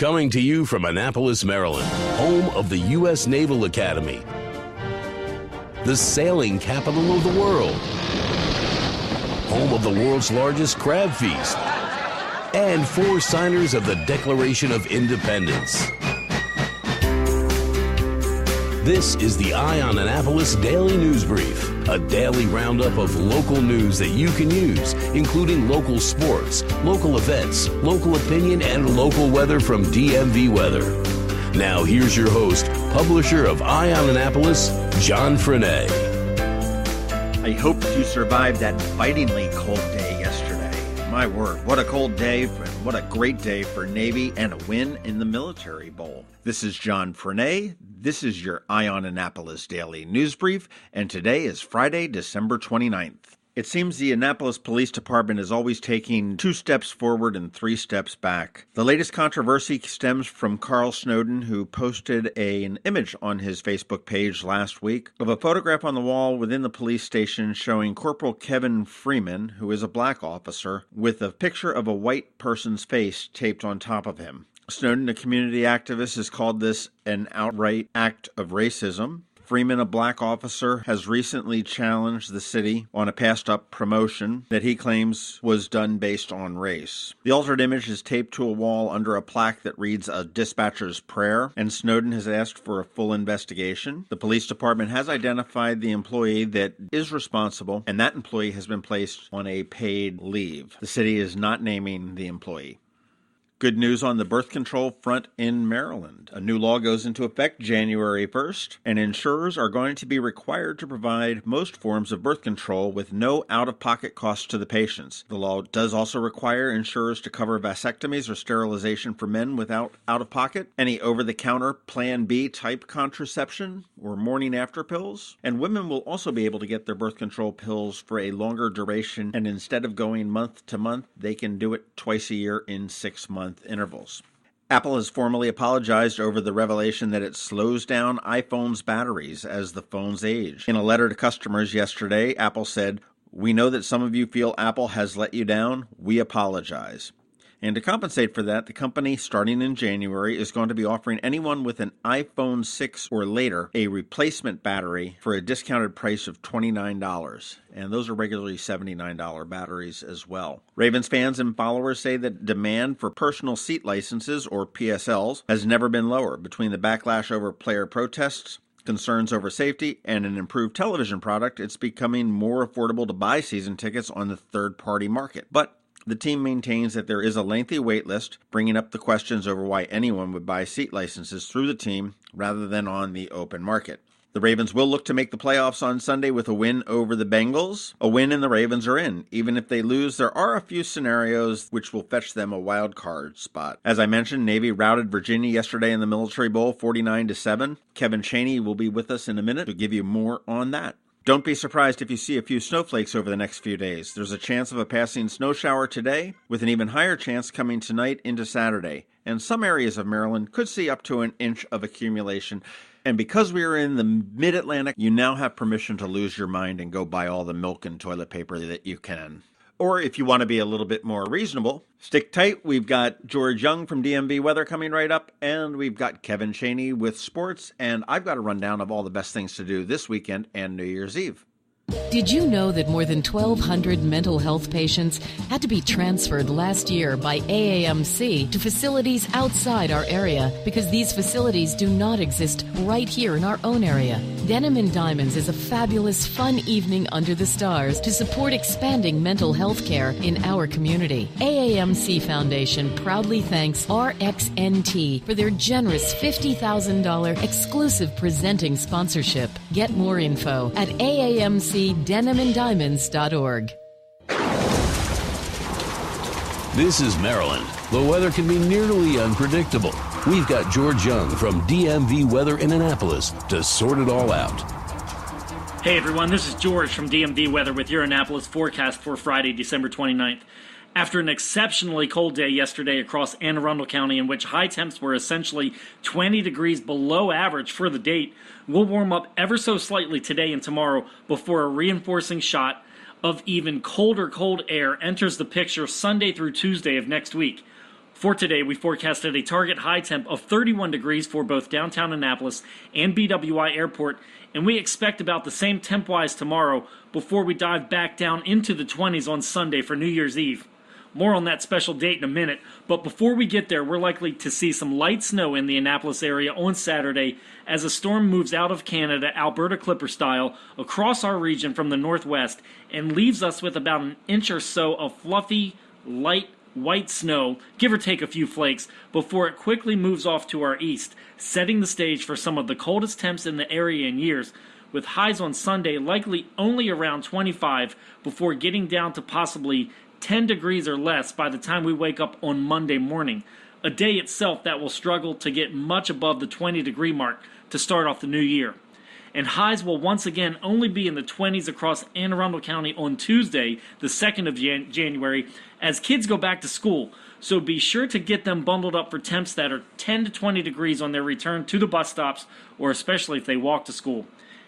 Coming to you from Annapolis, Maryland, home of the U.S. Naval Academy, the sailing capital of the world, home of the world's largest crab feast, and 4 signers of the Declaration of Independence. This is the Eye on Annapolis Daily News Brief, a daily roundup of local news that you can use, including local sports, local events, local opinion, and local weather from DMV Weather. Now here's your host, publisher of Eye on Annapolis, John Frenaye. I hope you survived that bitingly cold day yesterday. My word, what a cold day, and what a great day for Navy and a win in the Military Bowl. This is John Frenaye. This is your Eye on Annapolis Daily News Brief, and today is Friday, December 29th. It seems the Annapolis Police Department is always taking 2 steps forward and 3 steps back. The latest controversy stems from Carl Snowden, who posted an image on his Facebook page last week of a photograph on the wall within the police station showing Corporal Kevin Freeman, who is a black officer, with a picture of a white person's face taped on top of him. Snowden, a community activist, has called this an outright act of racism. Freeman, a black officer, has recently challenged the city on a passed-up promotion that he claims was done based on race. The altered image is taped to a wall under a plaque that reads a dispatcher's prayer, and Snowden has asked for a full investigation. The police department has identified the employee that is responsible, and that employee has been placed on a paid leave. The city is not naming the employee. Good news on the birth control front in Maryland. A new law goes into effect January 1st, and insurers are going to be required to provide most forms of birth control with no out-of-pocket costs to the patients. The law does also require insurers to cover vasectomies or sterilization for men without out-of-pocket, any over-the-counter Plan B type contraception or morning after pills, and women will also be able to get their birth control pills for a longer duration, and instead of going month to month, they can do it twice a year in 6-month intervals. Apple has formally apologized over the revelation that it slows down iPhone's batteries as the phones age. In a letter to customers yesterday, Apple said, "We know that some of you feel Apple has let you down. We apologize." And to compensate for that, the company, starting in January, is going to be offering anyone with an iPhone 6 or later a replacement battery for a discounted price of $29. And those are regularly $79 batteries as well. Ravens fans and followers say that demand for personal seat licenses, or PSLs, has never been lower. Between the backlash over player protests, concerns over safety, and an improved television product, it's becoming more affordable to buy season tickets on the third-party market. But the team maintains that there is a lengthy wait list, bringing up the questions over why anyone would buy seat licenses through the team rather than on the open market. The Ravens will look to make the playoffs on Sunday with a win over the Bengals. A win and the Ravens are in. Even if they lose, there are a few scenarios which will fetch them a wild card spot. As I mentioned, Navy routed Virginia yesterday in the Military Bowl 49-7. Kevin Chaney will be with us in a minute to give you more on that. Don't be surprised if you see a few snowflakes over the next few days. There's a chance of a passing snow shower today, with an even higher chance coming tonight into Saturday. And some areas of Maryland could see up to an inch of accumulation. And because we are in the mid-Atlantic, you now have permission to lose your mind and go buy all the milk and toilet paper that you can. Or if you want to be a little bit more reasonable, stick tight. We've got George Young from DMV Weather coming right up, and we've got Kevin Chaney with sports, and I've got a rundown of all the best things to do this weekend and New Year's Eve. Did you know that more than 1,200 mental health patients had to be transferred last year by AAMC to facilities outside our area because these facilities do not exist right here in our own area? Denim and Diamonds is a fabulous, fun evening under the stars to support expanding mental health care in our community. AAMC Foundation proudly thanks RxNT for their generous $50,000 exclusive presenting sponsorship. Get more info at AAMCDenimandDiamonds.org. This is Maryland. The weather can be nearly unpredictable. We've got George Young from DMV Weather in Annapolis to sort it all out. Hey everyone, this is George from DMV Weather with your Annapolis forecast for Friday, December 29th. After an exceptionally cold day yesterday across Anne Arundel County, in which high temps were essentially 20 degrees below average for the date, we'll warm up ever so slightly today and tomorrow before a reinforcing shot of even colder cold air enters the picture Sunday through Tuesday of next week. For today, we forecasted a target high temp of 31 degrees for both downtown Annapolis and BWI Airport, and we expect about the same temp-wise tomorrow before we dive back down into the 20s on Sunday for New Year's Eve. More on that special date in a minute, but before we get there, we're likely to see some light snow in the Annapolis area on Saturday as a storm moves out of Canada, Alberta Clipper style, across our region from the northwest and leaves us with about an inch or so of fluffy, light white snow, give or take a few flakes, before it quickly moves off to our east, setting the stage for some of the coldest temps in the area in years, with highs on Sunday likely only around 25 before getting down to possibly 10 degrees or less by the time we wake up on Monday morning, a day itself that will struggle to get much above the 20-degree mark to start off the new year. And highs will once again only be in the 20s across Anne Arundel County on Tuesday, the 2nd of January, as kids go back to school. So be sure to get them bundled up for temps that are 10 to 20 degrees on their return to the bus stops, or especially if they walk to school.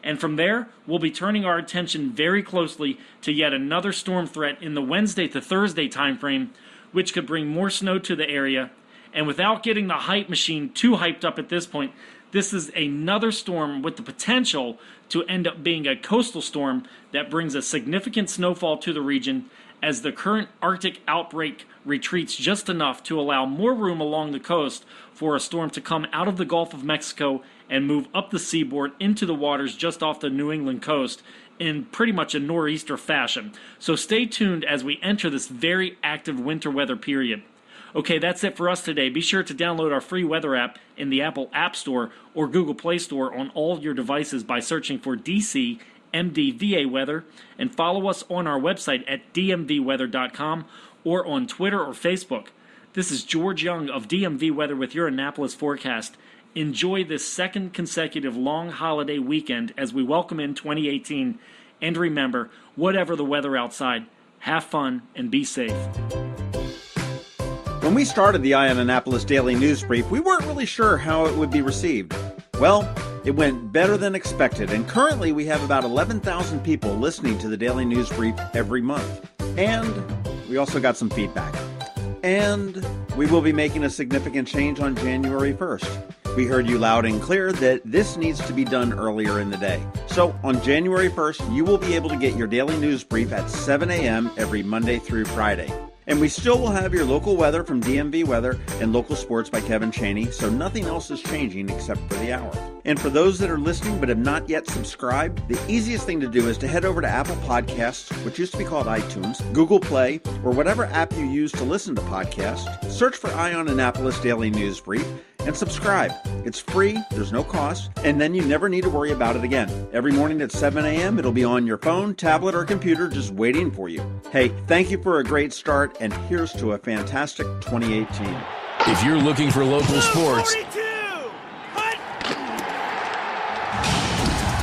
And from there, we'll be turning our attention very closely to yet another storm threat in the Wednesday to Thursday timeframe, which could bring more snow to the area. And without getting the hype machine too hyped up at this point, this is another storm with the potential to end up being a coastal storm that brings a significant snowfall to the region as the current Arctic outbreak retreats just enough to allow more room along the coast for a storm to come out of the Gulf of Mexico and move up the seaboard into the waters just off the New England coast in pretty much a nor'easter fashion. So stay tuned as we enter this very active winter weather period. Okay, that's it for us today. Be sure to download our free weather app in the Apple App Store or Google Play Store on all your devices by searching for DC MDVA Weather, and follow us on our website at dmvweather.com or on Twitter or Facebook. This is George Young of DMV Weather with your Annapolis forecast. Enjoy this second consecutive long holiday weekend as we welcome in 2018. And remember, whatever the weather outside, have fun and be safe. When we started the Eye on Annapolis Daily News Brief, we weren't really sure how it would be received. Well, it went better than expected, and currently we have about 11,000 people listening to the Daily News Brief every month. And we also got some feedback. And we will be making a significant change on January 1st. We heard you loud and clear that this needs to be done earlier in the day. So on January 1st, you will be able to get your Daily News Brief at 7 a.m. every Monday through Friday. And we still will have your local weather from DMV Weather and local sports by Kevin Chaney, so nothing else is changing except for the hour. And for those that are listening but have not yet subscribed, the easiest thing to do is to head over to Apple Podcasts, which used to be called iTunes, Google Play, or whatever app you use to listen to podcasts. Search for Eye on Annapolis Daily News Brief and subscribe. It's free, there's no cost, and then you never need to worry about it again. Every morning at 7 a.m., it'll be on your phone, tablet, or computer just waiting for you. Hey, thank you for a great start, and here's to a fantastic 2018. If you're looking for local sports,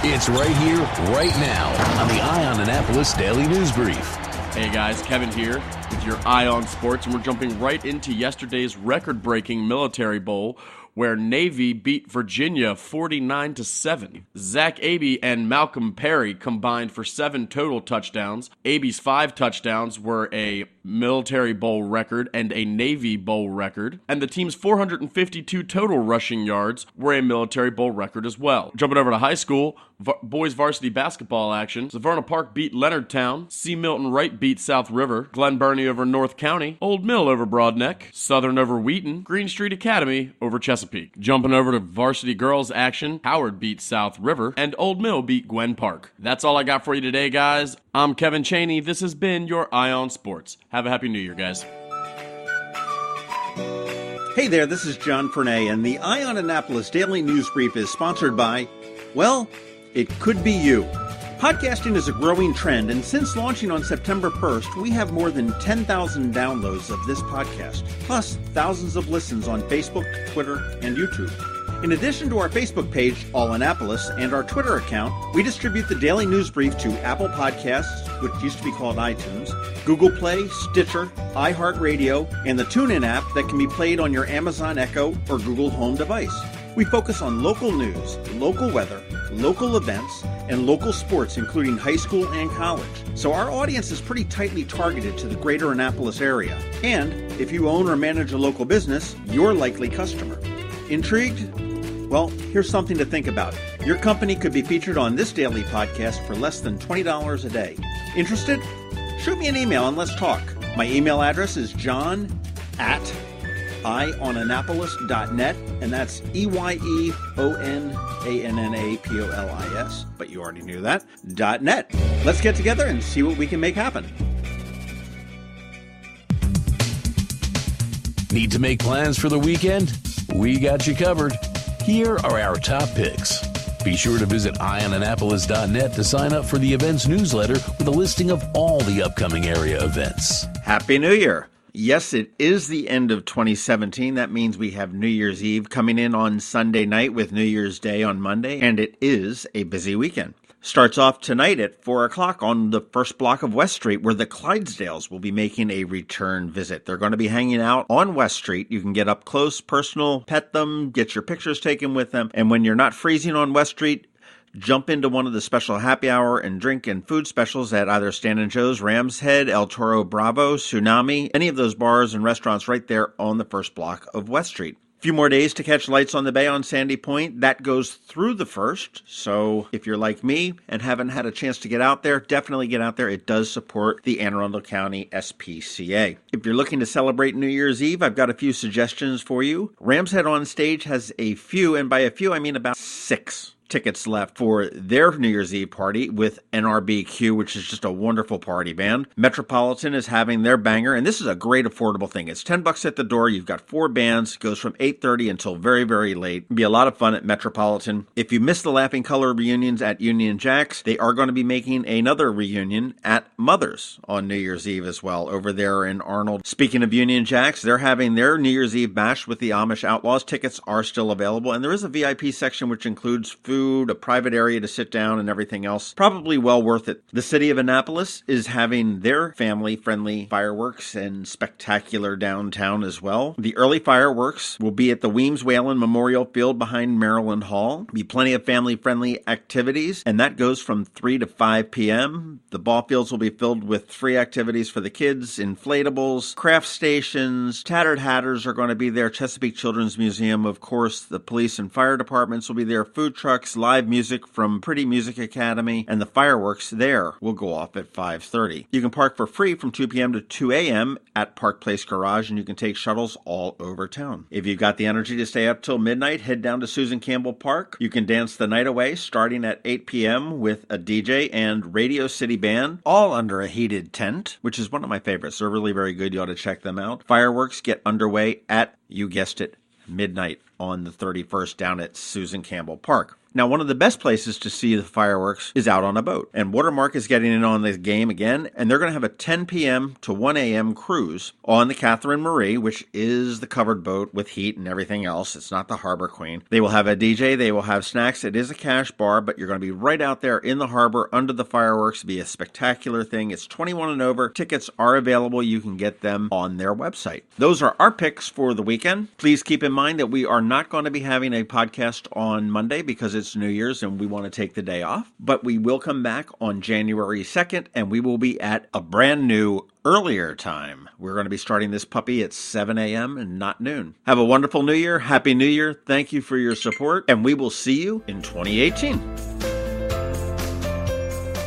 it's right here, right now on the Eye on Annapolis Daily News Brief. Hey guys, Kevin here with your Eye on Sports, and we're jumping right into yesterday's record-breaking Military Bowl, where Navy beat Virginia 49-7. Zach Abey and Malcolm Perry combined for 7 total touchdowns. Abey's 5 touchdowns were a Military Bowl record and a Navy Bowl record, and the team's 452 total rushing yards were a Military Bowl record as well. Jumping over to high school, boys varsity basketball action. Severna Park beat Leonardtown. C. Milton Wright beat South River. Glen Burnie over North County. Old Mill over Broadneck. Southern over Wheaton. Green Street Academy over Chesapeake. Jumping over to varsity girls action, Howard beat South River, and Old Mill beat Gwen Park. That's all I got for you today, guys. I'm Kevin Chaney. This has been your Eye on Sports. Have a happy New Year, guys. Hey there, this is John Fernay, and the Eye on Annapolis Daily News Brief is sponsored by, well, it could be you. Podcasting is a growing trend, and since launching on September 1st, we have more than 10,000 downloads of this podcast, plus thousands of listens on Facebook, Twitter, and YouTube. In addition to our Facebook page, All Annapolis, and our Twitter account, we distribute the Daily News Brief to Apple Podcasts, which used to be called iTunes, Google Play, Stitcher, iHeartRadio, and the TuneIn app that can be played on your Amazon Echo or Google Home device. We focus on local news, local weather, local events, and local sports, including high school and college. So our audience is pretty tightly targeted to the greater Annapolis area. And if you own or manage a local business, you're a likely customer. Intrigued? Well, here's something to think about. Your company could be featured on this daily podcast for less than $20 a day. Interested? Shoot me an email and let's talk. My email address is john@ionannapolis.net, and that's EYEONANNAPOLIS, but you already knew that, .net. Let's get together and see what we can make happen. Need to make plans for the weekend? We got you covered. Here are our top picks. Be sure to visit ionannapolis.net to sign up for the events newsletter with a listing of all the upcoming area events. Happy New Year! Yes, it is the end of 2017. That means we have New Year's Eve coming in on Sunday night with New Year's Day on Monday, and it is a busy weekend. Starts off tonight at 4 o'clock on the first block of West Street, where the Clydesdales will be making a return visit. They're going to be hanging out on West Street. You can get up close, personal, pet them, get your pictures taken with them. And when you're not freezing on West Street, jump into one of the special happy hour and drink and food specials at either Stan & Joe's, Ram's Head, El Toro Bravo, Tsunami, any of those bars and restaurants right there on the first block of West Street. Few more days to catch Lights on the Bay on Sandy Point. That goes through the 1st. So if you're like me and haven't had a chance to get out there, definitely get out there. It does support the Anne Arundel County SPCA. If you're looking to celebrate New Year's Eve, I've got a few suggestions for you. Ram's Head on Stage has a few, and by a few, I mean about 6 tickets left for their New Year's Eve party with NRBQ, which is just a wonderful party band. Metropolitan is having their banger, and this is a great affordable thing. It's $10 at the door. You've got 4 bands. It goes from 8:30 until very, very late. It'll be a lot of fun at Metropolitan. If you missed the Laughing Color reunions at Union Jacks, they are going to be making another reunion at Mother's on New Year's Eve as well, over there in Arnold. Speaking of Union Jacks, they're having their New Year's Eve bash with the Amish Outlaws. Tickets are still available, and there is a VIP section which includes food, a private area to sit down, and everything else. Probably well worth it. The city of Annapolis is having their family-friendly fireworks and spectacular downtown as well. The early fireworks will be at the Weems Whalen Memorial Field behind Maryland Hall. Be plenty of family-friendly activities, and that goes from 3 to 5 p.m. The ball fields will be filled with free activities for the kids, inflatables, craft stations, Tattered Hatters are going to be there, Chesapeake Children's Museum, of course, the police and fire departments will be there, food trucks, live music from Pretty Music Academy, and the fireworks there will go off at 5:30. You can park for free from 2 p.m. to 2 a.m. at Park Place Garage, and you can take shuttles all over town. If you've got the energy to stay up till midnight, head down to Susan Campbell Park. You can dance the night away starting at 8 p.m. with a DJ and Radio City Band, all under a heated tent, which is one of my favorites. They're really very good. You ought to check them out. Fireworks get underway at, you guessed it, midnight on the 31st down at Susan Campbell Park. Now, one of the best places to see the fireworks is out on a boat. And Watermark is getting in on this game again, and they're going to have a 10 p.m. to 1 a.m. cruise on the Catherine Marie, which is the covered boat with heat and everything else. It's not the Harbor Queen. They will have a DJ. They will have snacks. It is a cash bar, but you're going to be right out there in the harbor under the fireworks. It'll be a spectacular thing. It's 21 and over. Tickets are available. You can get them on their website. Those are our picks for the weekend. Please keep in mind that we are not going to be having a podcast on Monday because it's New Year's and we want to take the day off, but we will come back on January 2nd and we will be at a brand new earlier time. We're going to be starting this puppy at 7 a.m. and not noon. Have a wonderful New Year. Happy New Year. Thank you for your support, and we will see you in 2018.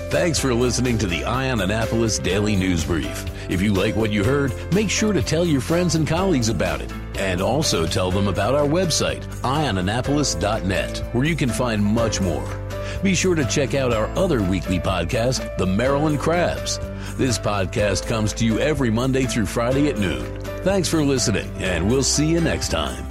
Thanks for listening to the Eye on Annapolis Daily News Brief. If you like what you heard, make sure to tell your friends and colleagues about it. And also tell them about our website, ionannapolis.net, where you can find much more. Be sure to check out our other weekly podcast, The Maryland Crabs. This podcast comes to you every Monday through Friday at noon. Thanks for listening, and we'll see you next time.